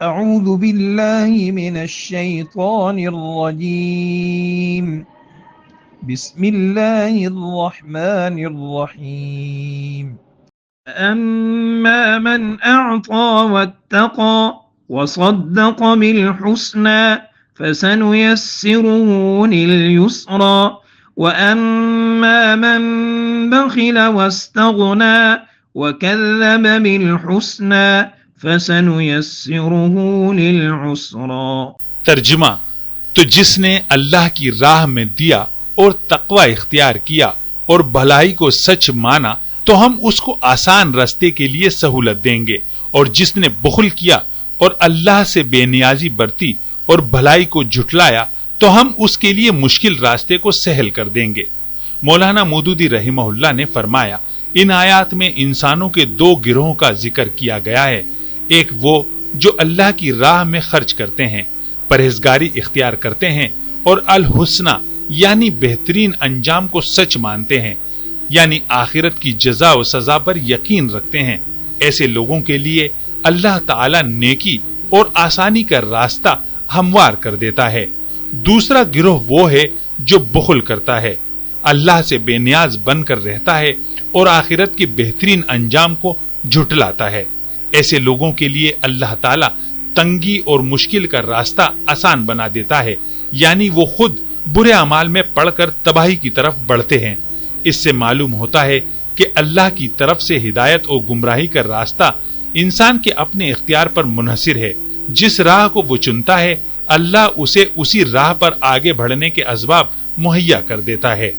अऊज़ु बिल्लाहि मिनश शैतानिर रजीम बिस्मिल्लाहिर रहमानिर रहीम अम्मा मन अअता वत्तक़ा वसद्दक़ बिल हुस्ना फसनुयस्सिरुहु लिल युस्रा वअम्मा मन बखिल वस्तगना वकज़्ज़ब बिल हुस्ना फसनुयस्सिरुहु लिल उसरा। तर्जुमा, तो जिसने अल्लाह की राह में दिया और तकवा इख्तियार किया और भलाई को सच माना तो हम उसको आसान रास्ते के लिए सहूलत देंगे, और जिसने बुखल किया और अल्लाह से बेनियाजी बरती और भलाई को झुटलाया तो हम उसके लिए मुश्किल रास्ते को सहल कर देंगे। मौलाना मौदूदी रहमहुल्लाह ने फरमाया, इन आयात में इंसानों के दो गिरोहों का जिक्र किया गया है। एक वो जो अल्लाह की राह में खर्च करते हैं, परहेजगारी इख्तियार करते हैं और अल हुस्ना यानी बेहतरीन अंजाम को सच मानते हैं, यानी आखिरत की जज़ा व सजा पर यकीन रखते हैं। ऐसे लोगों के लिए अल्लाह ताला नेकी और आसानी का रास्ता हमवार कर देता है। दूसरा गिरोह वो है जो बुखल करता है, अल्लाह से बेनियाज बनकर रहता है और आखिरत के बेहतरीन अंजाम को झुटलाता है। ऐसे लोगों के लिए अल्लाह ताला तंगी और मुश्किल का रास्ता आसान बना देता है, यानी वो खुद बुरे अमाल में पड़कर तबाही की तरफ बढ़ते हैं। इससे मालूम होता है कि अल्लाह की तरफ से हिदायत और गुमराही का रास्ता इंसान के अपने इख्तियार पर मुनहसिर है। जिस राह को वो चुनता है, अल्लाह उसे उसी राह पर आगे बढ़ने के असबाब मुहैया कर देता है।